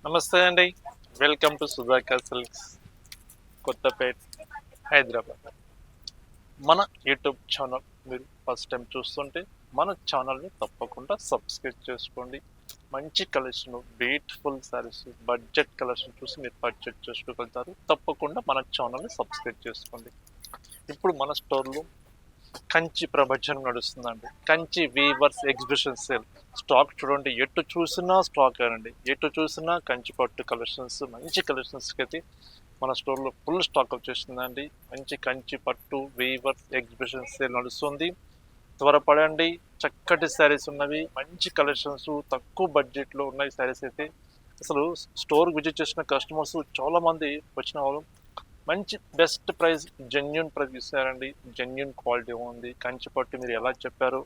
నమస్తే అండి. Welcome to Sudhakar silks, Kothapet, Hyderabad. మన యూట్యూబ్ ఛానల్ మీరు ఫస్ట్ టైం చూస్తుంటే మన ఛానల్ని తప్పకుండా సబ్స్క్రైబ్ చేసుకోండి. మంచి collection, beautiful saris, budget collection చూసి మీరు పర్చేజ్ చేసుకోగలుగుతారు. తప్పకుండా మన ఛానల్ని సబ్స్క్రైబ్ చేసుకోండి. ఇప్పుడు మన స్టోర్లో కంచి ప్రభంజనం నడుస్తుందండి. Kanchi weavers exhibition sale. Stock చూడండి, ఎటు చూసినా స్టాక్ అండి, ఎటు చూసినా కంచి పట్టు కలెక్షన్స్, మంచి కలెక్షన్స్కి అయితే మన స్టోర్లో ఫుల్ స్టాక్ వచ్చేసిందండి. మంచి కంచి పట్టు వీవర్స్ ఎగ్జిబిషన్ సేల్ నడుస్తుంది. త్వరపడండి, చక్కటి శారీస్ ఉన్నవి, మంచి కలెక్షన్స్, తక్కువ బడ్జెట్లో ఉన్నాయి శారీస్ అయితే. అసలు స్టోర్ విజిట్ చేసిన కస్టమర్స్ చాలామంది వచ్చిన వాళ్ళు మంచి బెస్ట్ ప్రైస్, జెన్యున్ ప్రైస్ ఇస్తారండి. జెన్యున్ క్వాలిటీ ఉంది. కంచి పట్టు మీరు ఎలా చెప్పారో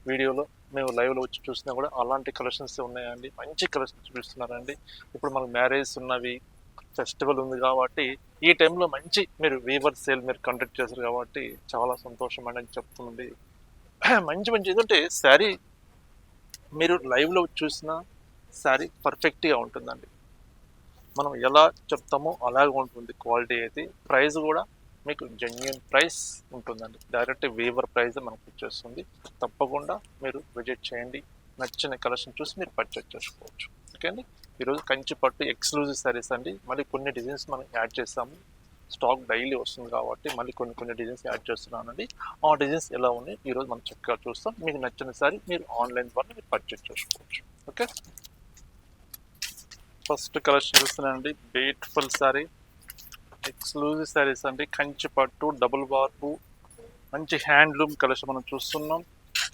వీడియోలో, మేము లైవ్లో వచ్చి చూసినా కూడా అలాంటి కలెక్షన్స్ ఉన్నాయండి. మంచి కలెక్షన్స్ చూపిస్తున్నారండి. ఇప్పుడు మనకు మ్యారేజ్ ఉన్నవి, ఫెస్టివల్ ఉంది కాబట్టి ఈ టైంలో మంచి మీరు వీవర్ సేల్ మీరు కండక్ట్ చేశారు కాబట్టి చాలా సంతోషం అని చెప్తుంది. మంచి మంచి ఏంటంటే శారీ మీరు లైవ్లో చూసిన శారీ పర్ఫెక్ట్గా ఉంటుందండి. మనం ఎలా చెప్తామో అలాగే ఉంటుంది క్వాలిటీ అయితే. ప్రైస్ కూడా మీకు జెన్యున్ ప్రైస్ ఉంటుందండి. డైరెక్ట్ వీవర్ ప్రైస్ మనకు వచ్చేస్తుంది. తప్పకుండా మీరు విజిట్ చేయండి. నచ్చిన కలెక్షన్ చూసి మీరు పర్చేజ్ చేసుకోవచ్చు. ఓకే అండి. ఈరోజు కంచి పట్టు ఎక్స్క్లూజివ్ శారీస్ అండి. మళ్ళీ కొన్ని డిజైన్స్ మనం యాడ్ చేస్తాము. స్టాక్ డైలీ వస్తుంది కాబట్టి మళ్ళీ కొన్ని డిజైన్స్ యాడ్ చేస్తున్నానండి. ఆ డిజైన్స్ ఎలా ఉన్నాయి ఈరోజు మనం చక్కగా చూస్తాం. మీకు నచ్చిన శారీ మీరు ఆన్లైన్ ద్వారా మీరు పర్చేజ్ చేసుకోవచ్చు. ఓకే. ఫస్ట్ కలెక్షన్ చూస్తున్నానండి, బ్యూటిఫుల్ శారీ, ఎక్స్క్లూజివ్ శారీస్ అండి. కంచి పట్టు డబుల్ వార్పు మంచి హ్యాండ్లూమ్ కలెక్షన్ మనం చూస్తున్నాం.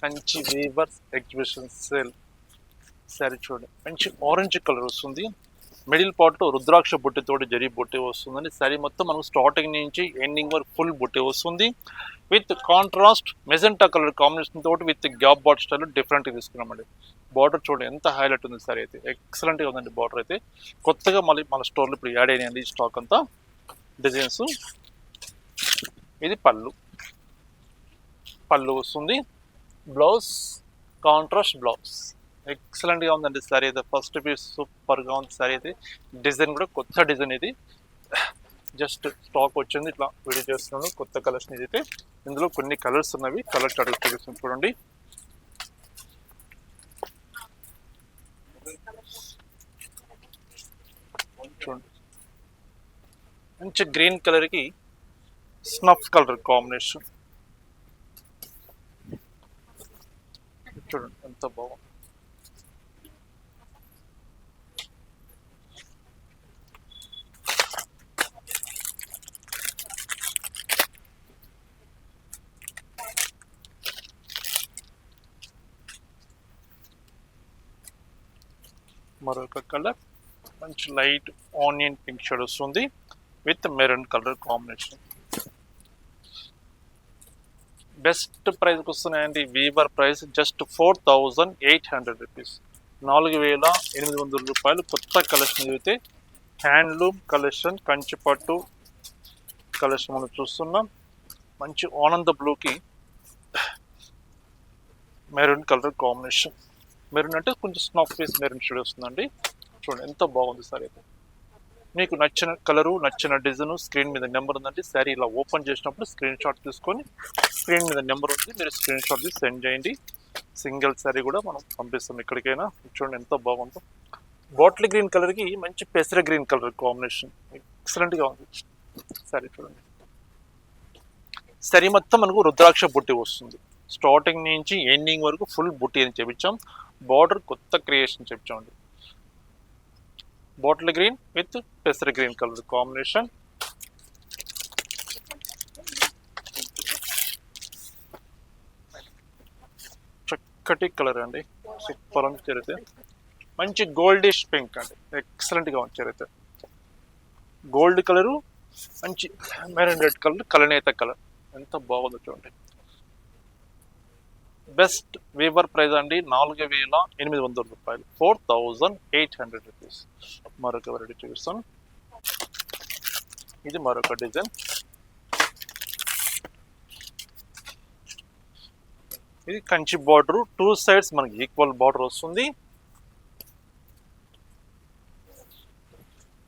Kanchi weavers exhibition sale sari చూడండి, మంచి ఆరెంజ్ కలర్ వస్తుంది. మిడిల్ పార్ట్ రుద్రాక్ష బుట్టితోటి జరీ బుట్టి వస్తుందండి. శారీ మొత్తం మనం స్టార్టింగ్ నుంచి ఎండింగ్ వరకు ఫుల్ బుట్టి వస్తుంది. With contrast magenta colour combination తోటి విత్ గ్యాప్ బాట్ స్టైల్ డిఫరెంట్గా తీసుకున్నామండి. బార్డర్ చూడండి ఎంత హైలైట్ ఉంది సారీ అయితే, ఎక్సలెంట్గా ఉందండి బార్డర్ అయితే. కొత్తగా మళ్ళీ మన స్టోర్లో ఇప్పుడు యాడ్ అయినాయండి ఈ స్టాక్ అంతా డిజైన్స్. ఇది పళ్ళు వస్తుంది. బ్లౌజ్ కాంట్రాస్ట్ బ్లౌజ్, ఎక్సలెంట్గా ఉందండి సారీ అయితే. ఫస్ట్ పీస్ సూపర్గా ఉంది సారీ అయితే. డిజైన్ కూడా కొత్త డిజైన్ ఇది, జస్ట్ స్టాక్ వచ్చింది ఇట్లా వీడియో చేస్తున్నాను. కొత్త కలెక్షన్ ఇది అయితే. ఇందులో కొన్ని కలర్స్ ఉన్నవి, కలర్ చార్ట్ చూపిస్తాను చూడండి. చూడండి, మంచి గ్రీన్ కలర్కి స్నఫ్ కలర్ కాంబినేషన్ చూడండి ఎంత బాగుంది. మరొక కలర్ మంచి లైట్ ఆనియన్ పింక్ షేడ్ వస్తుంది with maroon colour combination. Best ప్రైస్కి వస్తున్నాయండి. వీవర్ ప్రైస్ జస్ట్ 4800 రూపీస్, 4800 రూపాయలు. కొత్త కలెక్షన్ అయితే హ్యాండ్లూమ్ కలెక్షన్, కంచి పట్టు కలెక్షన్ మనం చూస్తున్నాం. మంచి ఆనంద బ్లూకి మెరూన్ కలర్ కాంబినేషన్. మెరూన్ అంటే కొంచెం స్నాఫ్ ఫేస్ మెరూన్ షేడ్ వస్తుందండి. చూడండి ఎంత బాగుంది సార్ అయితే. మీకు నచ్చిన కలరు, నచ్చిన డిజైన్, స్క్రీన్ మీద నెంబర్ ఉందండి. శారీ ఇలా ఓపెన్ చేసినప్పుడు స్క్రీన్ షాట్ తీసుకొని, స్క్రీన్ మీద నెంబర్ ఉంది, మీరు స్క్రీన్ షాట్ తీసి సెండ్ చేయండి. సింగిల్ శారీ కూడా మనం పంపిస్తాం ఎక్కడికైనా. చూడండి ఎంత బాగుందో. బాటిల్ గ్రీన్ కలర్కి మంచి పెసర గ్రీన్ కలర్ కాంబినేషన్, ఎక్సలెంట్గా ఉంది శారీ చూడండి. శారీ మొత్తం మనకు రుద్రాక్ష బుట్టి వస్తుంది. స్టార్టింగ్ నుంచి ఎండింగ్ వరకు ఫుల్ బుట్టి అని చెప్పించాం. బార్డర్ కొత్త క్రియేషన్ చెప్పించామండి. బాటిల్ గ్రీన్ విత్ పెసర గ్రీన్ కలర్ కాంబినేషన్. చక్కటి కలర్ అండి, సూపర్ అని చరితే. మంచి గోల్డిష్ పింక్ అండి, ఎక్సలెంట్గా ఉంది చరితే. గోల్డ్ కలరు, మంచి మెరూన్ రెడ్ కలర్, కలనేత కలర్, ఎంత బాగుందో చూడండి. బెస్ట్ వీవర్ ప్రైస్ అండి 4800 రూపాయలు, 4800 రూపీస్. మరొక వెరైటీ చూపిస్తాను. ఇది మరొక డిజైన్. ఇది కంచి బార్డర్, 2 సైడ్స్ మనకి ఈక్వల్ బార్డర్ వస్తుంది.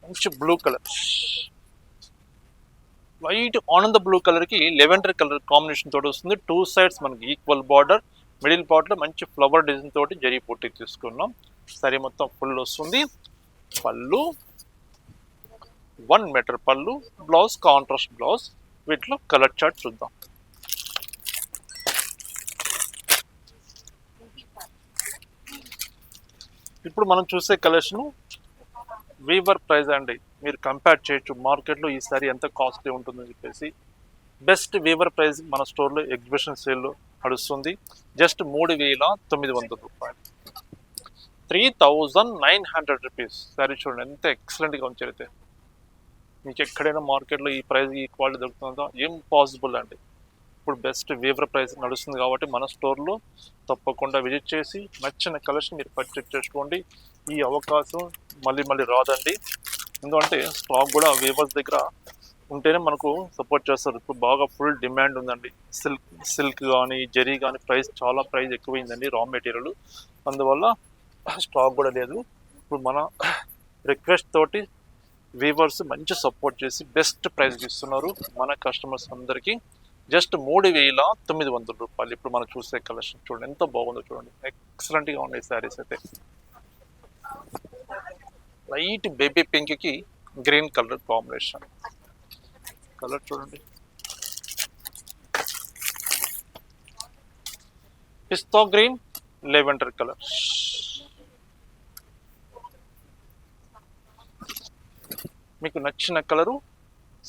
మంచి బ్లూ కలర్, వైట్ ఆనంద బ్లూ కలర్ కి లెవెండర్ కలర్ కాంబినేషన్ తోటి వస్తుంది. టూ సైడ్స్ మనకి ఈక్వల్ బార్డర్, మిడిల్ పార్ట్ లో మంచి ఫ్లవర్ డిజైన్ తోటి జరీ పొట్టి తీసుకున్నాం. సరే మొత్తం ఫుల్ వస్తుంది. పళ్ళు 1 metre pallu, blouse contrast blouse. వీటిలో కలర్ చార్ట్ చూద్దాం. ఇప్పుడు మనం చూసే కలెక్షన్ వీవర్ ప్రైస్ అండి. మీరు కంపేర్ చేయొచ్చు మార్కెట్లో ఈసారి ఎంత కాస్ట్లీ ఉంటుందని చెప్పేసి. బెస్ట్ వీవర్ ప్రైస్ మన స్టోర్లో ఎగ్జిబిషన్ సేల్లో నడుస్తుంది. జస్ట్ 3,900 రూపాయలు, 3,900 రూపీస్. సరే చూడండి ఎంత ఎక్సలెంట్గా ఉంచారు. అయితే మీకు ఎక్కడైనా మార్కెట్లో ఈ ప్రైస్ ఈ క్వాలిటీ దొరుకుతుందో ఇంపాసిబుల్ అండి. ఇప్పుడు బెస్ట్ వీవర్ ప్రైస్ నడుస్తుంది కాబట్టి మన స్టోర్లో తప్పకుండా విజిట్ చేసి నచ్చిన కలెక్షన్ మీరు పర్చేజ్ చేసుకోండి. ఈ అవకాశం మళ్ళీ మళ్ళీ రాదండి. ఎందుకంటే స్టాక్ కూడా వీవర్స్ దగ్గర ఉంటేనే మనకు సపోర్ట్ చేస్తారు. ఇప్పుడు బాగా ఫుల్ డిమాండ్ ఉందండి. సిల్క్ కానీ జరీ కానీ చాలా ప్రైస్ ఎక్కువైందండి రా మెటీరియల్. అందువల్ల స్టాక్ కూడా లేదు. ఇప్పుడు మన రిక్వెస్ట్ తోటి వీవర్స్ మంచి సపోర్ట్ చేసి బెస్ట్ ప్రైస్ ఇస్తున్నారు మన కస్టమర్స్ అందరికీ. జస్ట్ 3,900 రూపాయలు. ఇప్పుడు మనం చూసే కలెక్షన్ చూడండి ఎంత బాగుందో చూడండి. ఎక్సలెంట్గా ఉన్నాయి శారీస్ అయితే. లైట్ బేబీ పింక్ కి గ్రీన్ కలర్ కాంబినేషన్. కలర్ చూడండి, పిస్తా గ్రీన్, లెవెండర్ కలర్. మీకు నచ్చిన కలరు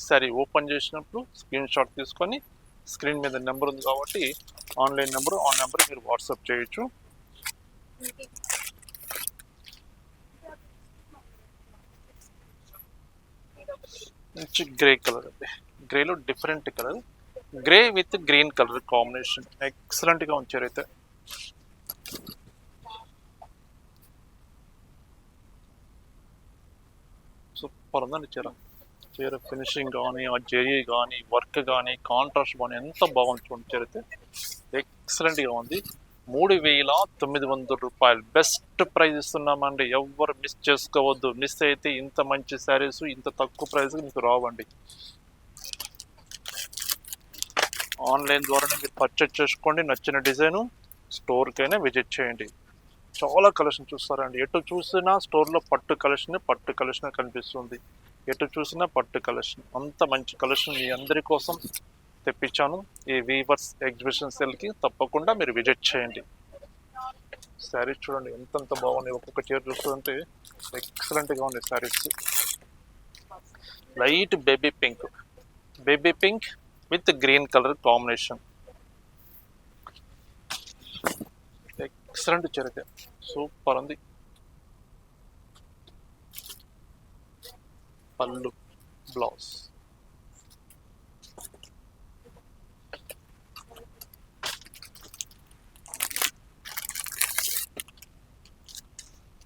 సరే ఓపెన్ చేసినప్పుడు స్క్రీన్ షాట్ తీసుకొని స్క్రీన్ మీద నెంబర్ ఉంది కాబట్టి ఆన్లైన్ నెంబర్, ఆ నెంబర్ మీరు వాట్సాప్ చేయొచ్చు. మంచి గ్రే కలర్ అండి. గ్రేలో different colour, grey with green colour combination ఎక్సలెంట్గా ఉంచారు. అయితే సూపర్ ఉందండి చీర ఫినిషింగ్ కానీ, ఆ జరీ కానీ, వర్క్ కానీ, కాంట్రాస్ట్ కానీ ఎంత బాగుంది చూడండి. చీర అయితే ఎక్సలెంట్గా ఉంది. 3,900 రూపాయలు బెస్ట్ ప్రైస్ ఇస్తున్నామండి. ఎవరు మిస్ చేసుకోవద్దు. మిస్ అయితే ఇంత మంచి శారీస్ ఇంత తక్కువ ప్రైస్ మీకు రావండి. ఆన్లైన్ ద్వారానే మీరు పర్చేజ్ చేసుకోండి. నచ్చిన డిజైను స్టోర్కైనా విజిట్ చేయండి. చాలా కలెక్షన్ చూస్తారండి. ఎటు చూసినా స్టోర్లో పట్టు కలెక్షన్ కనిపిస్తుంది. ఎటు చూసినా పట్టు కలెక్షన్. అంత మంచి కలెక్షన్ మీ అందరి కోసం తెప్పించాను. ఈ వీవర్స్ ఎగ్జిబిషన్ సెల్కి తప్పకుండా మీరు విజిట్ చేయండి. శారీస్ చూడండి ఎంతంత బాగున్నాయి. ఒక్కొక్క చీర చూస్తుంటే ఎక్సలెంట్గా ఉన్నాయి saris. Light baby pink with green colour combination. Excellent చీర, సూపర్ ఉంది. పళ్ళు, blouse.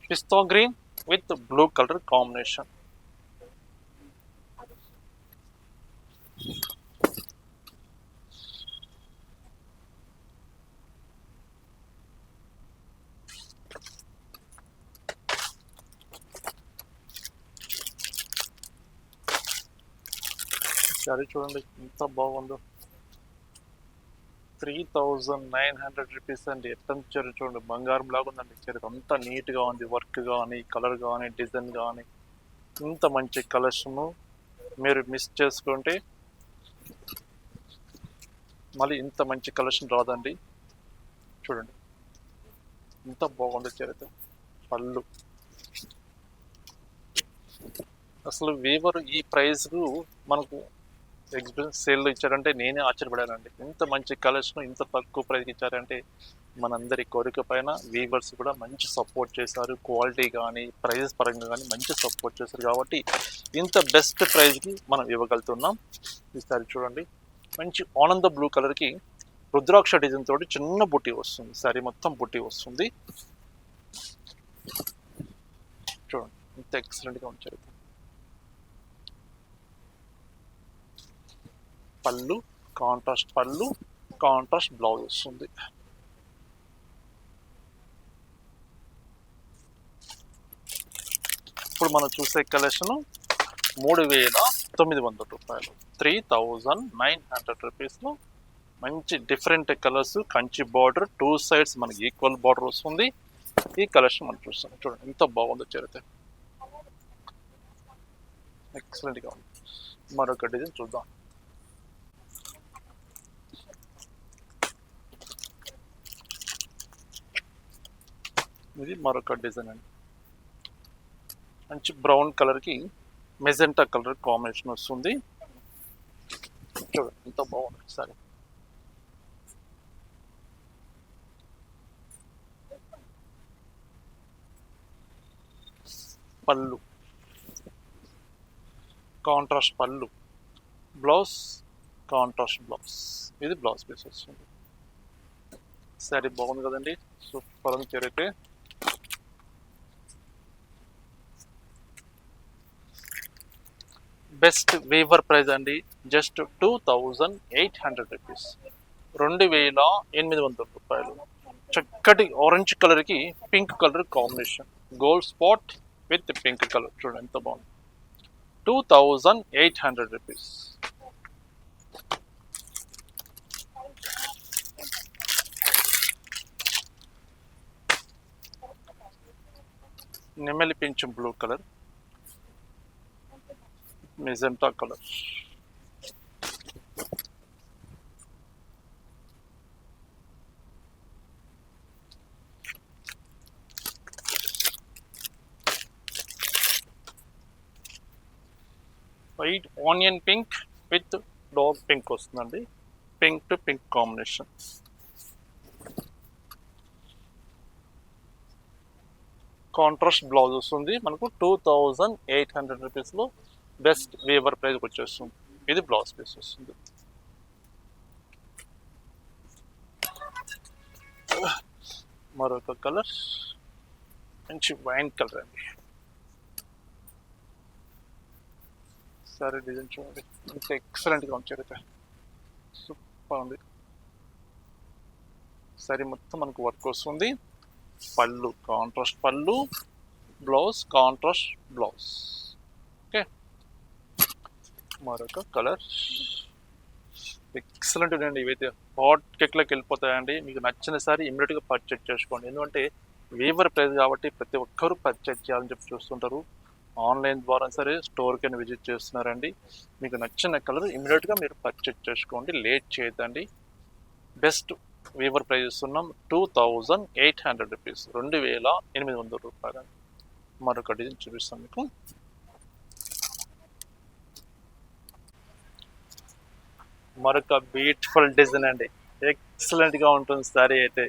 Pista green with blue colour combination. Sari చూడండి ఎంత బాగుందో. 3,900 రూపీస్ అండి. ఎట్లా చీర చూడండి, బంగారం లాగా ఉందండి చీర. అంతా నీట్గా ఉంది. వర్క్ కానీ, కలర్ కానీ, డిజైన్ కానీ, ఇంత మంచి కలెక్షన్ మీరు మిస్ చేసుకుంటే మళ్ళీ ఇంత మంచి కలెక్షన్ రాదండి. చూడండి ఎంత బాగుంది చీర. పళ్ళు అసలు వీవర్ ఈ ప్రైస్ మనకు ఎగ్జిబిషన్ సేల్లో ఇచ్చారంటే నేనే ఆశ్చర్యపడానండి. ఇంత మంచి కలెక్షన్ ఇంత తక్కువ ప్రైస్కి ఇచ్చారంటే మనందరి కోరిక పైన వీవర్స్ కూడా మంచి సపోర్ట్ చేశారు. క్వాలిటీ కానీ, ప్రైజెస్ పరంగా కానీ మంచి సపోర్ట్ చేశారు కాబట్టి ఇంత బెస్ట్ ప్రైస్కి మనం ఇవ్వగలుగుతున్నాం. ఈసారి చూడండి మంచి ఆనంద బ్లూ కలర్కి రుద్రాక్ష డిజైన్ తోటి చిన్న బుట్టి వస్తుంది. సారీ మొత్తం బుట్టి వస్తుంది. చూడండి ఇంత ఎక్సలెంట్గా ఉంచారు. పళ్ళు కాంట్రాస్ట్ బ్లౌజ్ వస్తుంది. ఇప్పుడు మనం చూసే కలెక్షన్ 3,900 రూపాయలు. 3,900 రూపీస్లో మంచి different colours, Kanchi border, 2 sides మనకి ఈక్వల్ బార్డర్ వస్తుంది. ఈ కలెక్షన్ మనం చూస్తాం. చూడండి ఎంత బాగుందో చరిత్ర, ఎక్సలెంట్గా ఉంది. మరొక డిజైన్ చూద్దాం. ఇది మరొక డిజైన్ అండి. మంచి బ్రౌన్ కలర్కి మెజెంటా కలర్ కాంబినేషన్ వస్తుంది. చూడండి ఎంత బాగుంది సారీ. పళ్ళు కాంట్రాస్ట్ పళ్ళు, బ్లౌజ్ కాంట్రాస్ట్ బ్లౌజ్. ఇది బ్లౌజ్ పీస్ వస్తుంది. సారీ బాగుంది కదండి, సూపర్ అని చేరైతే. బెస్ట్ వీవర్ ప్రైస్ అండి, జస్ట్ 2,800 రూపీస్. 2,800 రూపాయలు. చక్కటి ఆరెంజ్ కలర్కి pink colour combination, gold spot with pink colour. చూడండి ఎంత బాగుంది. 2,800 రూపీస్. నెమలి పింఛం blue colour, magenta colour. White onion pink with dark pink వస్తుందండి, pink to pink combination. Contrast blouse వస్తుంది మనకు. 2,800 రూపీస్లో బెస్ట్ వీవర్ ప్రైస్ వచ్చేస్తుంది. ఇది బ్లౌజ్ పీస్ వస్తుంది. మరొక కలర్ మంచి వైన్ కలర్ అండి. సరే డిజైన్ చూడండి ఇంకా ఎక్సలెంట్గా ఉంచారు, సూపర్ ఉంది. సరే మొత్తం మనకు వర్క్ వస్తుంది. పళ్ళు కాంట్రాస్ట్ పళ్ళు, బ్లౌజ్ కాంట్రాస్ట్ బ్లౌజ్. ఓకే, మరొక కలర్ ఎక్సలెంట్ అండి. ఇవైతే హాట్ కేక్లోకి వెళ్ళిపోతాయండి. మీకు నచ్చిన సారీ ఇమ్మీడియట్గా పర్చేజ్ చేసుకోండి. ఎందుకంటే వీవర్ ప్రైస్ కాబట్టి ప్రతి ఒక్కరూ పర్చేజ్ చేయాలని చెప్పి చూస్తుంటారు. ఆన్లైన్ ద్వారా సరే స్టోర్కైనా విజిట్ చేస్తున్నారండి. మీకు నచ్చిన కలర్ ఇమ్మీడియట్గా మీరు పర్చేజ్ చేసుకోండి, లేట్ చేయొద్దండి. బెస్ట్ వీవర్ ప్రైస్ ఇస్తున్నాం 2,800 రూపీస్, 2,800 రూపాయలు. మరొక డిజైన్ చూపిస్తాం మీకు. మరొక బ్యూటిఫుల్ డిజైన్ అండి, ఎక్సలెంట్గా ఉంటుంది సారీ అయితే.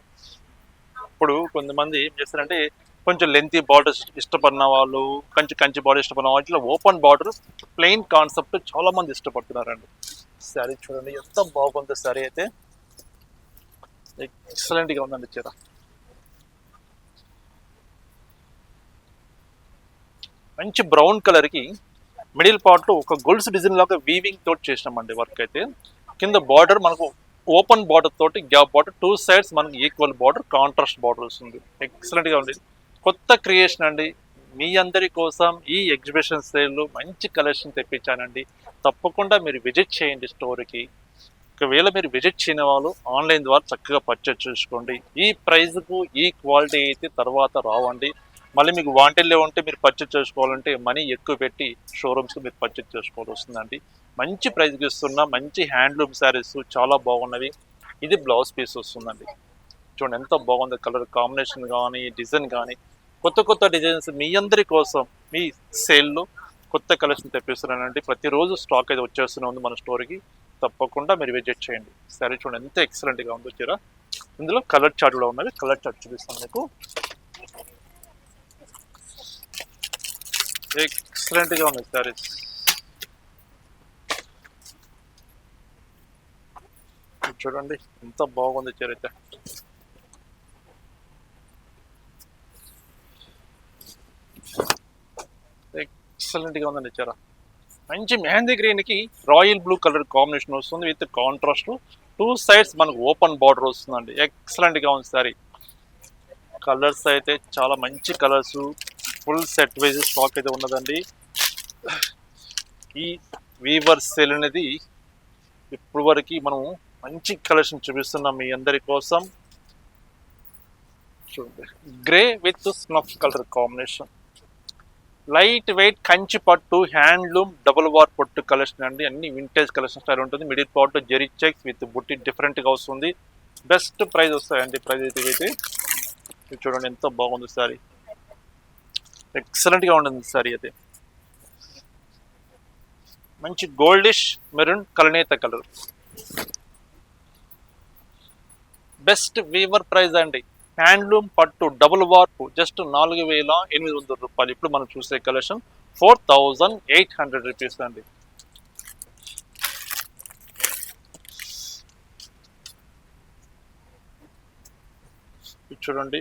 ఇప్పుడు కొంతమంది ఏం చేస్తారంటే కొంచెం లెంతీ బార్డర్ ఇష్టపడిన వాళ్ళు, కంచి బార్డర్ ఇష్టపడిన వాళ్ళు, ఇట్లా ఓపెన్ బార్డర్ ప్లెయిన్ కాన్సెప్ట్ చాలా మంది ఇష్టపడుతున్నారండి. శారీ చూడండి ఎంత బాగుంది శారీ అయితే, ఎక్సలెంట్గా ఉందండి చీర. మంచి బ్రౌన్ కలర్కి మిడిల్ పార్ట్లో ఒక గొలుసు డిజైన్ లాగా వీవింగ్ తోటి చేసినామండి వర్క్ అయితే. కింద బార్డర్ మనకు ఓపెన్ బార్డర్ తోటి గ్యాప్ బార్డర్, 2 సైడ్స్ మనకి ఈక్వల్ బార్డర్, కాంట్రాస్ట్ బార్డర్ వస్తుంది. ఎక్సలెంట్గా ఉంది, కొత్త క్రియేషన్ అండి. మీ అందరి కోసం ఈ ఎగ్జిబిషన్ సేల్లో మంచి కలెక్షన్ తెప్పించానండి. తప్పకుండా మీరు విజిట్ చేయండి స్టోర్కి. ఒకవేళ మీరు విజిట్ చేయని వాళ్ళు ఆన్లైన్ ద్వారా చక్కగా పర్చేజ్ చేసుకోండి. ఈ ప్రైస్కు ఈ క్వాలిటీ అయితే తర్వాత రావండి. మళ్ళీ మీకు వాంటెడ్లో ఉంటే మీరు పర్చేజ్ చేసుకోవాలంటే మనీ ఎక్కువ పెట్టి షోరూమ్స్కి మీరు పర్చేజ్ చేసుకోవాల్సి వస్తుందండి. మంచి ప్రైస్కి ఇస్తున్న మంచి హ్యాండ్లూమ్ శారీస్ చాలా బాగున్నవి. ఇది బ్లౌజ్ పీస్ వస్తుందండి. చూడండి ఎంత బాగుంది, కలర్ కాంబినేషన్ కానీ డిజైన్ కానీ కొత్త డిజైన్స్ మీ అందరి కోసం మీ సేల్లో కొత్త కలెక్షన్ తెప్పిస్తున్నానండి. ప్రతిరోజు స్టాక్ అయితే వచ్చేస్తూనే ఉంది మన స్టోర్కి. తప్పకుండా మీరు విజిట్ చేయండి. సరే చూడండి ఎంత ఎక్సలెంట్గా ఉందో చీర. ఇందులో కలర్ చార్ట్ కూడా ఉన్నది, కలర్ చార్ట్ చూపిస్తాను మీకు. ఎక్సలెంట్గా ఉంది సారీస్. చూడండి ఎంత బాగుంది చీర అయితే. ఎక్సలెంట్గా ఉందండి చీర. మంచి మెహందీ గ్రీన్కి రాయల్ బ్లూ కలర్ కాంబినేషన్ వస్తుంది విత్ కాంట్రాస్ట్. 2 సైడ్స్ మనకు ఓపెన్ బార్డర్ వస్తుందండి. ఎక్సలెంట్గా ఉంది సారీ. కలర్స్ అయితే చాలా మంచి colours, full set wise stock అయితే ఉన్నదండి. ఈ వీవర్ సేల్ అనేది ఇప్పుడు వరకు మనం మంచి కలెక్షన్ చూపిస్తున్నాం మీ అందరి కోసం. చూడండి, grey with snuff colour combination, light weight Kanchi పట్టు హ్యాండ్లూమ్ డబుల్ వార్ పట్టు కలెక్షన్ అండి. అన్ని వింటేజ్ కలెక్షన్ స్టైల్ ఉంటుంది. Middle part zari checks with బుట్టి డిఫరెంట్గా వస్తుంది. బెస్ట్ ప్రైస్ వస్తాయండి. ప్రైస్ అయితే చూడండి ఎంత బాగుంది సారీ, ఎక్సలెంట్గా ఉంటుంది సారీ అయితే. మంచి గోల్డిష్ మెరూన్ కలనేత కలర్, బెస్ట్ వీవర్ ప్రైస్ అండి. హ్యాండ్లూమ్ పట్టు డబుల్ వార్పు జస్ట్ 4,800 రూపాయలు. ఇప్పుడు మనం చూసే కలెక్షన్ 4,800 రూపీస్ అండి. చూడండి,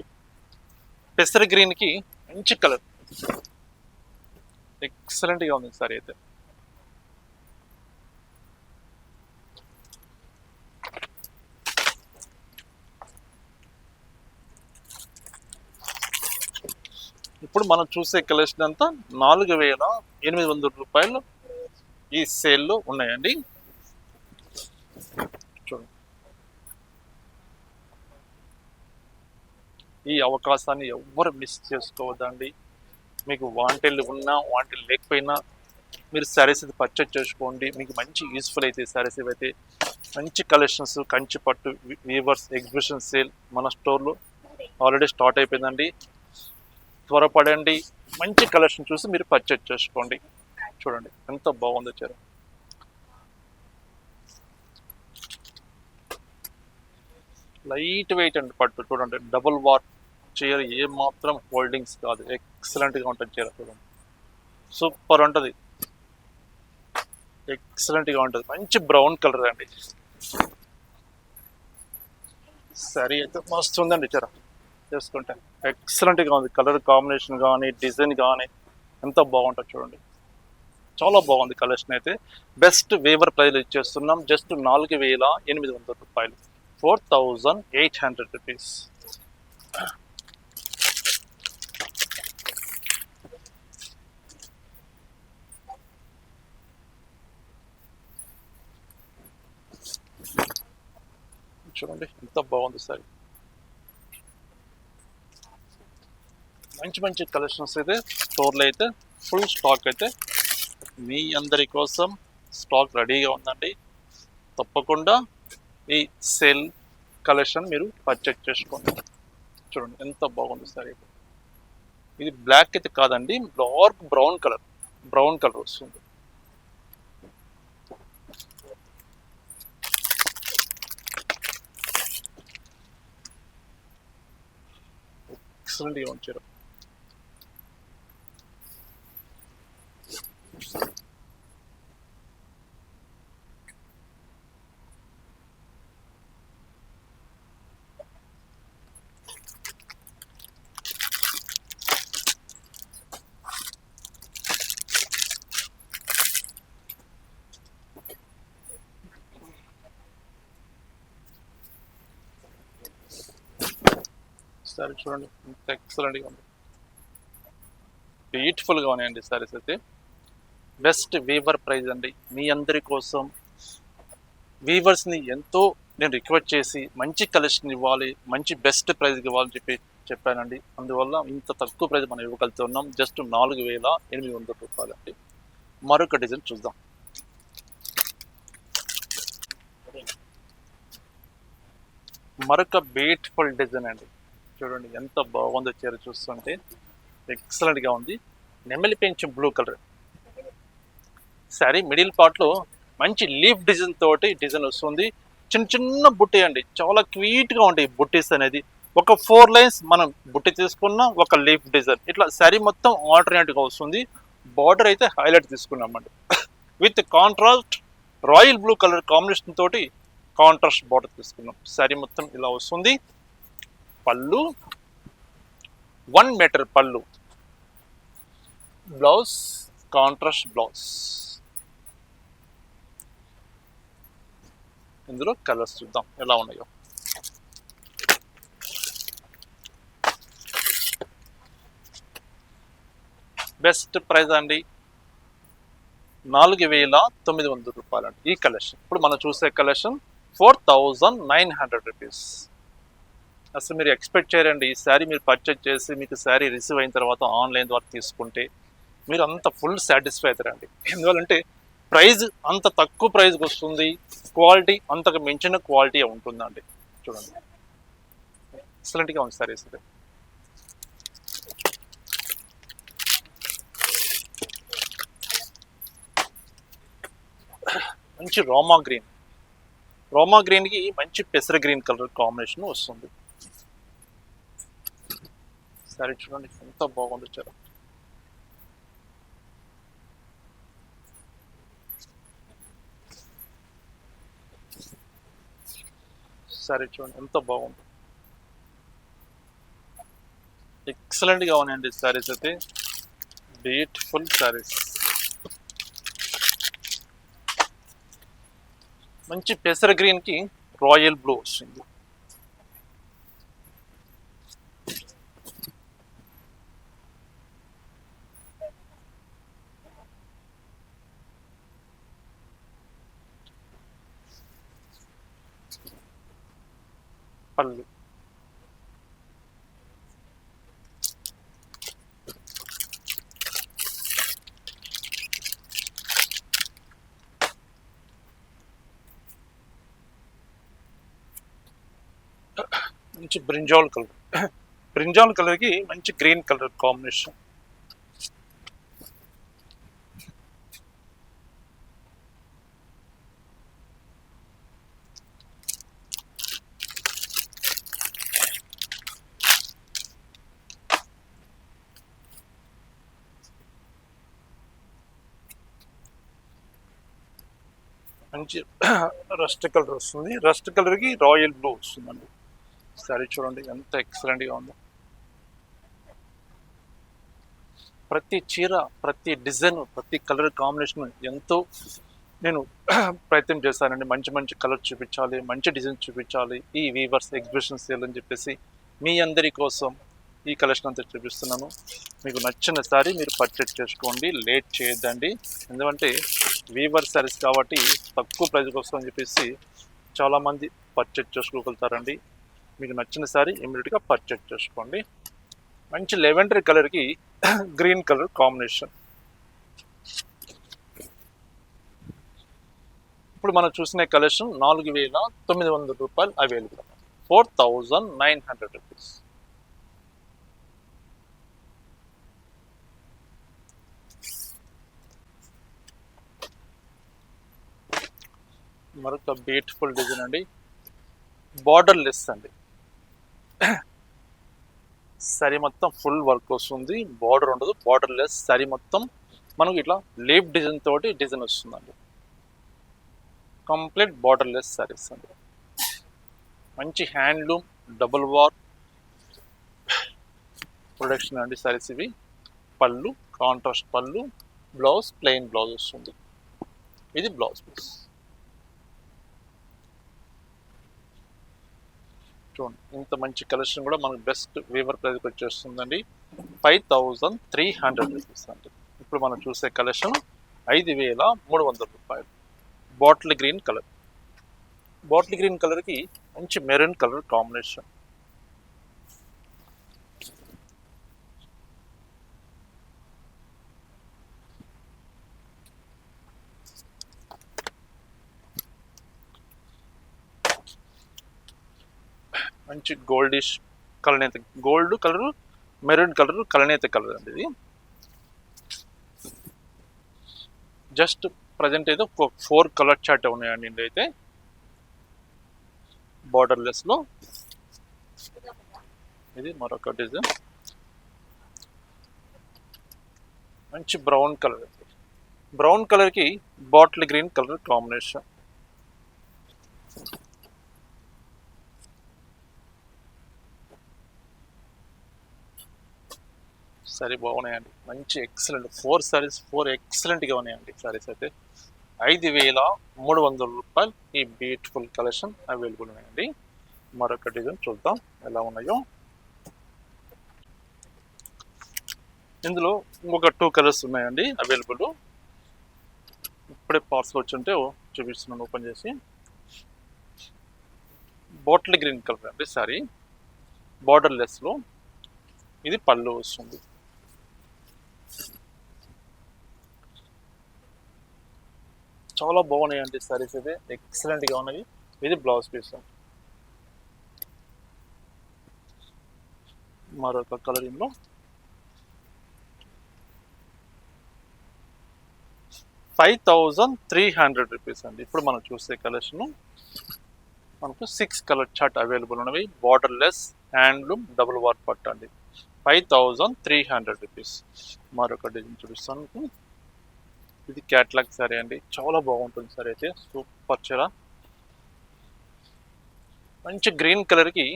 పెసర గ్రీన్ కి మంచి కలర్, ఎక్సలెంట్ గా ఉంది సారీ అయితే. ఇప్పుడు మనం చూసే కలెక్షన్ అంతా 4,800 రూపాయలు ఈ సేల్లో ఉన్నాయండి. చూడండి, ఈ అవకాశాన్ని ఎవ్వరు మిస్ చేసుకోవద్దండి. మీకు వాంటెల్ ఉన్నా వాంటెల్ లేకపోయినా మీరు శారీస్ అయితే పర్చేజ్ చేసుకోండి. మీకు మంచి యూస్ఫుల్ అయితే శారీస్ ఇవైతే. మంచి కలెక్షన్స్ కంచి పట్టు వీవర్స్ ఎగ్జిబిషన్ సేల్ మన స్టోర్లో ఆల్రెడీ స్టార్ట్ అయిపోయిందండి. త్వరపడండి, మంచి కలెక్షన్ చూసి మీరు పర్చేజ్ చేసుకోండి. చూడండి ఎంత బాగుందో చీర, లైట్ వెయిట్ అండి పట్టు. చూడండి డబుల్ వార్ చీర ఏ మాత్రం హోల్డింగ్స్ కాదు, ఎక్సలెంట్గా ఉంటుంది చీర. చూడండి సూపర్ ఉంటుంది, ఎక్సలెంట్గా ఉంటుంది. మంచి బ్రౌన్ కలర్ అండి. సరే అయితే మస్తు ఉందండి చీర చేసుకుంటే, ఎక్సలెంట్గా ఉంది. కలర్ కాంబినేషన్ కానీ డిజైన్ కానీ ఎంత బాగుంటుంది చూడండి, చాలా బాగుంది కలెక్షన్ అయితే. బెస్ట్ వేవర్ ప్రైస్ ఇచ్చేస్తున్నాం జస్ట్ 4,800 రూపాయలు, 4,800 రూపీస్. చూడండి ఎంత బాగుంది సారీ. మంచి మంచి కలెక్షన్స్ అయితే స్టోర్లో అయితే ఫుల్ స్టాక్ అయితే మీ అందరి కోసం స్టాక్ రెడీగా ఉందండి. తప్పకుండా ఈ సేల్ కలెక్షన్ మీరు పర్చేజ్ చేసుకోండి. చూడండి ఎంత బాగుంది సారీ. ఇది బ్లాక్ అయితే కాదండి, డార్క్ బ్రౌన్ కలర్ వస్తుంది. ఎక్సలెంట్గా ఉంచారు. సారీ చూడండి ఎంత ఎక్సలెంట్గా ఉంది, బ్యూటిఫుల్గా ఉన్నాయండి సారీస్ అయితే. బెస్ట్ వీవర్ ప్రైజ్ అండి మీ అందరి కోసం. వీవర్స్ని ఎంతో నేను రిక్వెస్ట్ చేసి మంచి కలెక్షన్ ఇవ్వాలి, మంచి బెస్ట్ ప్రైజ్కి ఇవ్వాలని చెప్పానండి. అందువల్ల ఇంత తక్కువ ప్రైజ్ మనం ఇవ్వగలుగుతున్నాం. జస్ట్ 4,800 రూపాయలు అండి. మరొక డిజైన్ చూద్దాం. మరొక బ్యూటిఫుల్ డిజైన్ అండి. చూడండి ఎంత బాగుందో చీర చూస్తుంటే, ఎక్సలెంట్గా ఉంది. నెమలి పెంచు బ్లూ కలర్ శారీ, మిడిల్ పార్ట్లో మంచి లీఫ్ డిజైన్ తోటి డిజైన్ వస్తుంది. చిన్న చిన్న బుట్టి అండి, చాలా క్యూట్గా ఉంటాయి బుట్టీస్ అనేది. ఒక 4 లైన్స్ మనం బుట్టి తీసుకున్నాం, ఒక లీఫ్ డిజైన్, ఇట్లా శారీ మొత్తం ఆల్టర్నేట్గా వస్తుంది. బార్డర్ అయితే హైలైట్ తీసుకున్నామండి with contrast royal blue colour combination తోటి కాంట్రాస్ట్ బార్డర్ తీసుకున్నాం. శారీ మొత్తం ఇలా వస్తుంది. పళ్ళు 1 metre pallu, blouse contrast blouse. ఇందులో కలర్స్ చూద్దాం ఎలా ఉన్నాయో. బెస్ట్ ప్రైస్ అండి. 4,900 అండి ఈ కలెక్షన్. ఇప్పుడు మనం చూసే కలెక్షన్ 4,900 రూపీస్. అసలు మీరు ఎక్స్పెక్ట్ చేయరండి, ఈ శారీ మీరు పర్చేజ్ చేసి మీకు శారీ రిసీవ్ అయిన తర్వాత ఆన్లైన్ ద్వారా తీసుకుంటే మీరు అంత ఫుల్ సాటిస్ఫై అవుతారండి. ఎందువల్లంటే ప్రైజ్ అంత తక్కువ ప్రైజ్కి వస్తుంది, క్వాలిటీ అంతకు మించిన క్వాలిటీ ఉంటుందండి. చూడండి, ఎక్సలెంట్గా ఉంది సారీస్. మంచి రోమా గ్రీన్కి మంచి పెసర గ్రీన్ కలర్ కాంబినేషన్ వస్తుంది. సారీ చూడండి ఎంత బాగుంది చాలా. సారీ చూడండి ఎంత బాగుంది, ఎక్సలెంట్గా ఉన్నాయండి సారీస్ అయితే. బ్యూటిఫుల్ సారీస్. మంచి పెసర గ్రీన్కి రాయల్ బ్లూ వస్తుంది. పళ్ళు మంచి బ్రింజాల్ కలర్కి మంచి గ్రీన్ కలర్ కాంబినేషన్. మంచి రస్ట్ కలర్ వస్తుంది, రస్ట్ కలర్కి రాయల్ బ్లూ వస్తుందండి. సారీ చూడండి ఎంత ఎక్సలెంట్గా ఉందో. ప్రతి చీర, ప్రతి డిజైన్, ప్రతి కలర్ కాంబినేషన్ ఎంతో నేను ప్రయత్నం చేశానండి. మంచి మంచి కలర్ చూపించాలి, మంచి డిజైన్ చూపించాలి ఈ వీవర్స్ ఎగ్జిబిషన్ సేల్ అని చెప్పేసి మీ అందరి కోసం ఈ కలెక్షన్ అంతా చూపిస్తున్నాను. మీకు నచ్చిన సారీ మీరు పర్చేజ్ చేసుకోండి, లేట్ చేయొద్దండి. ఎందుకంటే వీవర్ సారీస్ కాబట్టి తక్కువ ప్రైస్కి వస్తుందని చెప్పేసి చాలామంది పర్చేజ్ చేసుకోగలుగుతారండి. మీకు నచ్చిన సారీ ఇమీడియట్గా పర్చేజ్ చేసుకోండి. మంచి లెవెండర్ కలర్కి గ్రీన్ కలర్ కాంబినేషన్. ఇప్పుడు మనం చూసిన కలెక్షన్ 4,900 రూపాయలు అవైలబుల్, 4,900 రూపీస్. మరొక బ్యూటిఫుల్ డిజైన్ అండి, బార్డర్ లెస్ అండి. సారీ మొత్తం ఫుల్ వర్క్ వస్తుంది, బార్డర్ ఉండదు, బార్డర్ లెస్ సారీ మొత్తం మనకు ఇట్లా లీఫ్ డిజైన్ తోటి డిజైన్ వస్తుందండి. కంప్లీట్ బార్డర్ లెస్ సారీస్ అండి. మంచి హ్యాండ్లూమ్ డబుల్ వార్ ప్రొడక్షన్ అండి సారీస్ ఇవి. పళ్ళు కాంట్రాస్ట్ పళ్ళు, బ్లౌజ్ ప్లెయిన్ బ్లౌజ్ వస్తుంది. ఇది బ్లౌజ్ పీస్. చూడండి ఇంత మంచి కలెక్షన్ కూడా మనకు బెస్ట్ వీవర్ ప్రైస్కి వచ్చేస్తుందండి, 5,300 రూపీస్ అండి. ఇప్పుడు మనం చూసే కలెక్షన్ 5,300 రూపాయలు. బాటిల్ గ్రీన్ కలర్కి మంచి మెరూన్ కలర్ కాంబినేషన్. మంచి గోల్డిష్ కలనేత, గోల్డ్ కలరు మెరూన్ కలర్ కలనేత కలర్ అండి ఇది. జస్ట్ ప్రజెంట్ అయితే 4 కలర్ చార్ట్ ఉన్నాయండి ఇందులో అయితే. బార్డర్లెస్లో ఇది మరొక డిజైన్, మంచి బ్రౌన్ కలర్, బ్రౌన్ కలర్కి bottle green colour combination. Sorry బాగున్నాయండి, మంచి ఎక్సలెంట్ 4 సారీస్, 4 ఎక్సలెంట్గా ఉన్నాయండి సారీస్ అయితే. 5,300 రూపాయలు ఈ బ్యూటిఫుల్ కలెక్షన్ అవైలబుల్ ఉన్నాయండి. మరొక డిజైన్ చూద్దాం ఎలా ఉన్నాయో. ఇందులో ఇంకొక 2 కలర్స్ ఉన్నాయండి అవైలబుల్. ఇప్పుడే పార్సల్ వచ్చుంటే చూపిస్తున్నాను ఓపెన్ చేసి. బాటిల్ గ్రీన్ కలర్ అండి సారీ, బార్డర్లెస్లో. ఇది పళ్ళు వస్తుంది. చాలా బాగున్నాయండి సారీస్ అయితే, ఎక్సలెంట్గా ఉన్నాయి. ఇది బ్లౌజ్ పీస్. మరొక కలరింగ్లో 5300 రూపీస్ అండి. ఇప్పుడు మనం చూసే కలెక్షన్ మనకు 6 కలర్ చార్ట్ అవైలబుల్ ఉన్నవి. బార్డర్లెస్ హ్యాండ్లూమ్ డబుల్ వార్ పట్టు అండి. 5300 రూపీస్. మరొక డిజైన్ చూపిస్తాను. ఇది క్యాట్లాగ్ సారీ అండి, చాలా బాగుంటుంది సారీ అయితే. సూపర్ చీర, మంచి గ్రీన్ కలర్కి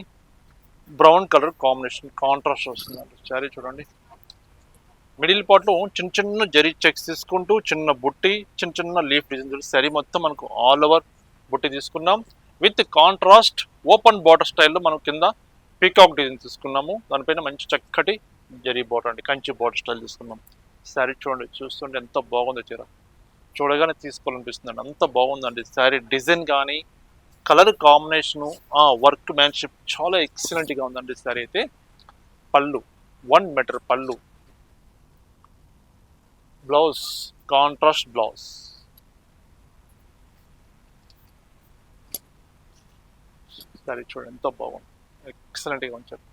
బ్రౌన్ కలర్ కాంబినేషన్ కాంట్రాస్ట్ వస్తుందండి సారీ. చూడండి, మిడిల్ పార్ట్లో చిన్న చిన్న జరీ చెక్స్ తీసుకుంటూ చిన్న బుట్టి, చిన్న చిన్న లీఫ్ డిజైన్. సారీ మొత్తం మనకు ఆల్ ఓవర్ బుట్టి తీసుకున్నాం. విత్ కాంట్రాస్ట్ ఓపెన్ బార్డర్ స్టైల్లో మనం కింద పీకాక్ డిజైన్ తీసుకున్నాము. దానిపైన మంచి చక్కటి జరీ బార్డర్ అండి, కంచి బార్డర్ స్టైల్ తీసుకున్నాం. శారీ చూడండి, చూస్తుంటే ఎంత బాగుందో చీర, చూడగానే తీసుకోవాలనిపిస్తుందండి, అంత బాగుందండి శారీ. డిజైన్ కానీ కలర్ కాంబినేషను, వర్క్ మ్యాన్షిప్ చాలా ఎక్సలెంట్గా ఉందండి శారీ అయితే. పళ్ళు 1 metre pallu, blouse contrast blouse. Sari చూడండి ఎంత బాగుంది, ఎక్సలెంట్గా ఉంచారు.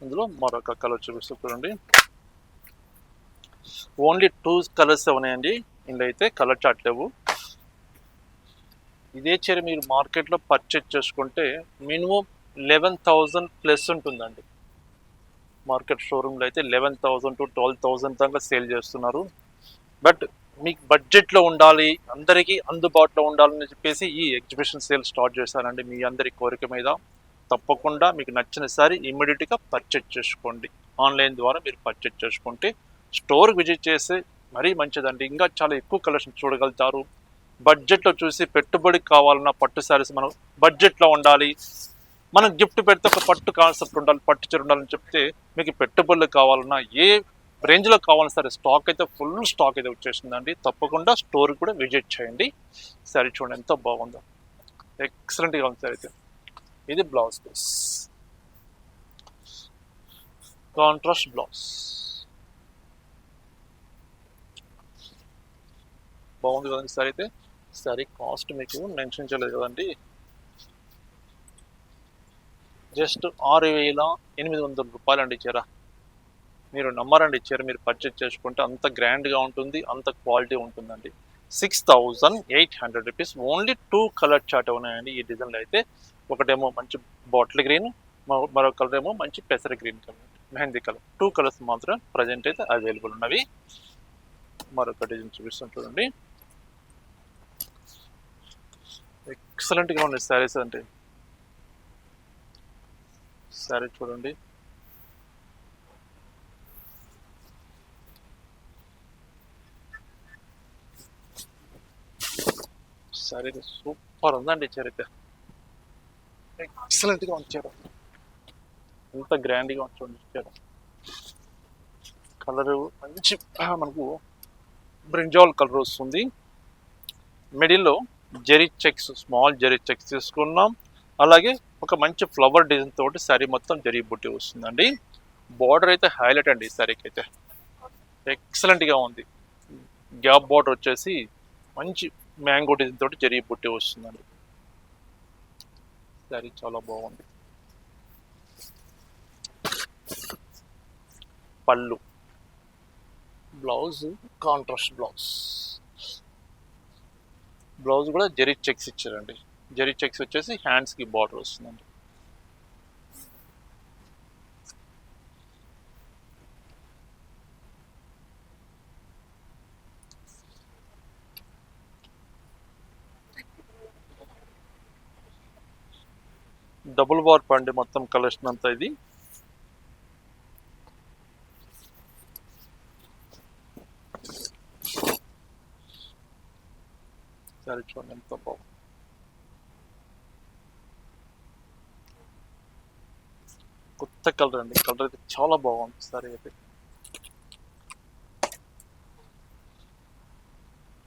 ఇందులో మరొక కలర్ చూపిస్తూ చూడండి. ఓన్లీ 2 కలర్స్ ఉన్నాయండి ఇందులో అయితే, కలర్ చార్ట్ లేవు. ఇదే చీర మీరు మార్కెట్లో పర్చేజ్ చేసుకుంటే మినిమం 11,000 ప్లస్ ఉంటుందండి. మార్కెట్ షోరూమ్లో అయితే 11,000 to 12,000 దాకా సేల్ చేస్తున్నారు. బట్ మీకు బడ్జెట్లో ఉండాలి, అందరికీ అందుబాటులో ఉండాలని చెప్పేసి ఈ ఎగ్జిబిషన్ సేల్ స్టార్ట్ చేశానండి. మీ అందరి కోరిక మీద తప్పకుండా మీకు నచ్చిన సారీ ఇమ్మీడియట్గా పర్చేజ్ చేసుకోండి. ఆన్లైన్ ద్వారా మీరు పర్చేజ్ చేసుకుంటే స్టోర్ విజిట్ చేసి మరీ మంచిదండి. ఇంకా చాలా ఎక్కువ కలెక్షన్ చూడగలుగుతారు. బడ్జెట్లో చూసి పెట్టుబడికి కావాలన్న పట్టు శారీస్ మనం బడ్జెట్లో ఉండాలి, మనం గిఫ్ట్ పెడితే ఒక పట్టు కాన్సెప్ట్ ఉండాలి, పట్టు చీర ఉండాలని చెప్తే మీకు పెట్టుబడులు కావాలన్నా ఏ రేంజ్లో కావాలన్నా సరే స్టాక్ అయితే ఫుల్ స్టాక్ అయితే వచ్చేసిందండి. తప్పకుండా స్టోర్ కూడా విజిట్ చేయండి. శారీ చూడండి ఎంత బాగుందో, ఎక్సలెంట్గా ఉంది సారీ అయితే. ఇది బ్లౌజ్ పీస్, కాంట్రాస్ట్ బ్లౌజ్, బాగుంది కదండి సారీ అయితే. సారీ కాస్ట్ మీకు మెన్షన్ చేయలేదు కదండి, జస్ట్ 6,800 రూపాయలు అండి చీర. మీరు నమ్మరండి, చీర మీరు పర్చేజ్ చేసుకుంటే అంత గ్రాండ్గా ఉంటుంది, అంత క్వాలిటీ ఉంటుందండి. 6,800 రూపీస్. ఓన్లీ 2 కలర్ చార్ట్ ఉన్నాయండి ఈ డిజైన్లో అయితే. ఒకటేమో మంచి బాటిల్ గ్రీన్, మరొక కలర్ ఏమో మంచి పెసర green colour, mehndi colour. 2 colours మాత్రం ప్రజెంట్ అయితే అవైలబుల్ ఉన్నవి. మరొక డిజైన్ చూపిస్తాను చూడండి, ఎక్సలెంట్గా ఉన్నాయి శారీస్ అంటే. శారీ చూడండి, శారీ సూపర్ ఉందండి చరిత్ర, ఎక్సలెంట్గా ఉంచారు, ఎంత గ్రాండ్గా ఉంచారు. కలరు మంచి మనకు బ్రింజాల్ కలర్ వస్తుంది. మిడిల్లో zari checks, small zari checks తీసుకున్నాం. అలాగే ఒక మంచి ఫ్లవర్ డిజైన్ తోటి శారీ మొత్తం జరీ బుట్టి వస్తుందండి. బార్డర్ అయితే హైలైట్ అండి ఈ శారీకి అయితే, ఎక్సలెంట్గా ఉంది. గ్యాప్ బార్డర్ వచ్చేసి మంచి మ్యాంగో డిజైన్ తోటి జరీ బుట్టి వస్తుందండి. శారీ చాలా బాగుంది. పళ్ళు, బ్లౌజ్ కాంట్రాస్ట్ బ్లౌజ్, బ్లౌజ్ కూడా జరీ చెక్స్ ఇచ్చారండి. జరీ చెక్స్ వచ్చేసి హ్యాండ్స్కి బార్డర్ వస్తుందండి. డబుల్ వార్ప్ అండి మొత్తం కలెక్షన్ అంతా ఇది. సరే చూడండి ఎంత బాగుంది, కొత్త కలర్ అండి. కలర్ అయితే చాలా బాగుంది సారీ అయితే.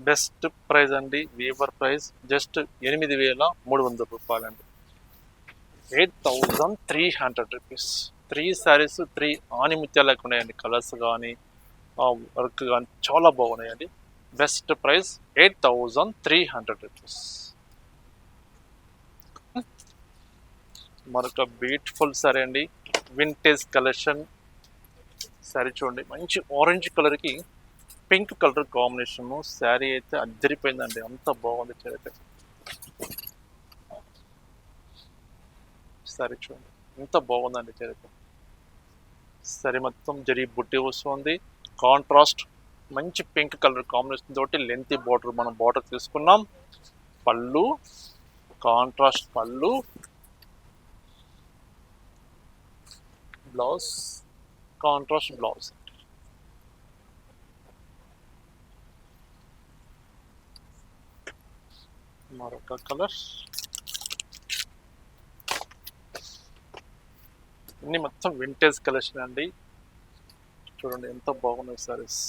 బెస్ట్ ప్రైస్ అండి, వీవర్ ప్రైస్ జస్ట్ 8,300 అండి. 8,300 రూపీస్. 3 శారీస్ 3 ఆనిముత్యాలకు ఉన్నాయండి. కలర్స్ కానీ వర్క్ కానీ చాలా బాగున్నాయండి. Best price 8,300 rupees. మరొక బ్యూటిఫుల్ సారీ అండి, వింటేజ్ కలెక్షన్ శారీ చూడండి. మంచి ఆరెంజ్ కలర్కి పింక్ కలర్ కాంబినేషన్. శారీ అయితే అద్దరిపోయిందండి, అంత బాగుంది శారీ అయితే. శారీ చూడండి ఎంత బాగుందండి శారీ అయితే. శారీ మొత్తం జరీ బుట్టి వస్తుంది. కాంట్రాస్ట్ మంచి పింక్ కలర్ కాంబినేషన్ తోటి లెంతీ బార్డర్ మనం బార్డర్ తీసుకున్నాం. పళ్ళు కాంట్రాస్ట్ పళ్ళు, బ్లౌజ్ కాంట్రాస్ట్ బ్లౌజ్. మరొక కలర్. అన్ని మొత్తం వింటేజ్ కలెక్షన్ అండి. చూడండి ఎంత బాగున్నాయి సారీస్.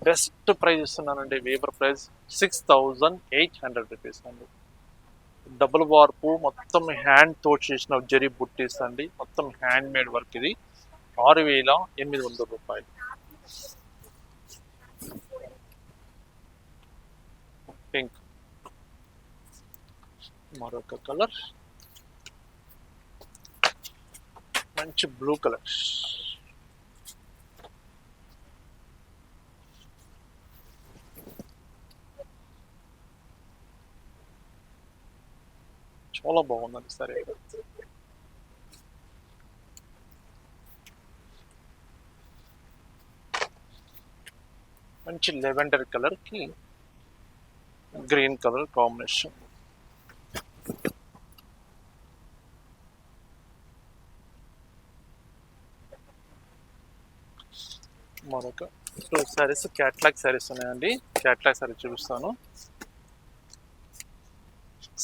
బెస్ట్ ప్రైస్ ఇస్తున్నానండి, వీవర్ ప్రైస్ 6,800 రూపీస్ అండి. డబుల్ వార్పు మొత్తం హ్యాండ్ తో చేసిన జరీ బుట్టీస్ అండి, మొత్తం హ్యాండ్ మేడ్ వర్క్. ఇది 6,800 రూపాయలు. పింక్. మరొక కలర్ మంచి బ్లూ కలర్. చాలా బాగుందండి సరే. మంచి లెవెండర్ కలర్ కి గ్రీన్ కలర్ కాంబినేషన్. మరొక 2 శారీస్ క్యాట్లాగ్ శారీస్ ఉన్నాయండి. క్యాట్లాగ్ శారీ చూపిస్తాను.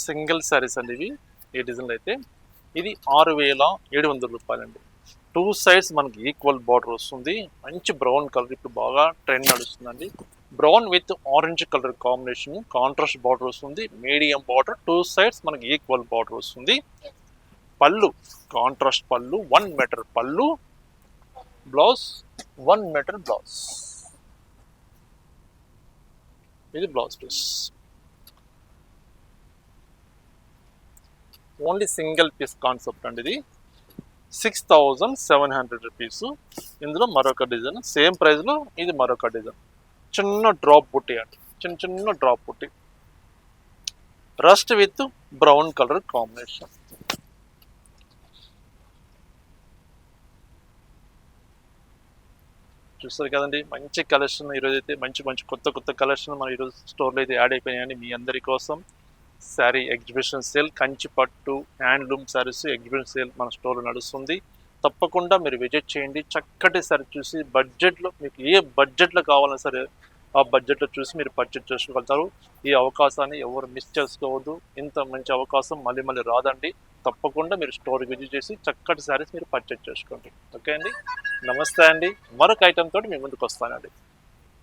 సింగిల్ శారీస్ అండి ఇవి. ఈ డిజైన్లో అయితే ఇది 6,700 రూపాయలండి. 2 సైడ్స్ మనకి ఈక్వల్ బార్డర్ వస్తుంది. మంచి బ్రౌన్ కలర్ ఇప్పుడు బాగా ట్రెండ్ నడుస్తుందండి. Brown with orange colour combination, contrast border వస్తుంది. మీడియం బార్డర్, 2 సైడ్స్ మనకి ఈక్వల్ బార్డర్ వస్తుంది. Pallu contrast pallu, 1 metre pallu. Blouse 1 metre blouse. ఇది blouse piece. Only single piece concept అండి ఇది. 6,700 రూపీస్. ఇందులో మరొక డిజైన్ సేమ్ ప్రైస్లో, ఇది మరొక డిజైన్. చిన్న డ్రాప్ బుట్టి అండి, చిన్న డ్రాప్ బుట్టి, rust with brown colour combination. చూస్తారు కదండి, మంచి కలెక్షన్ ఈరోజు అయితే. మంచి కొత్త కలెక్షన్ మన ఈరోజు స్టోర్లో అయితే యాడ్ అయిపోయాయని మీ అందరి కోసం. శారీ ఎగ్జిబిషన్ సేల్, కంచి పట్టు హ్యాండ్లూమ్ శారీస్ ఎగ్జిబిషన్ సేల్ మన స్టోర్లో నడుస్తుంది. తప్పకుండా మీరు విజిట్ చేయండి. చక్కటి శారీ చూసి బడ్జెట్లో, మీకు ఏ బడ్జెట్లో కావాలన్నా సరే ఆ బడ్జెట్లో చూసి మీరు పర్చేజ్ చేసుకోగలుగుతారు. ఈ అవకాశాన్ని ఎవరు మిస్ చేసుకోవద్దు. ఇంత మంచి అవకాశం మళ్ళీ రాదండి. తప్పకుండా మీరు స్టోర్కి విజిట్ చేసి చక్కటి శారీస్ మీరు పర్చేజ్ చేసుకోండి. ఓకే అండి, నమస్తే అండి. మరొక ఐటెం తోటి మీ ముందుకు వస్తానండి.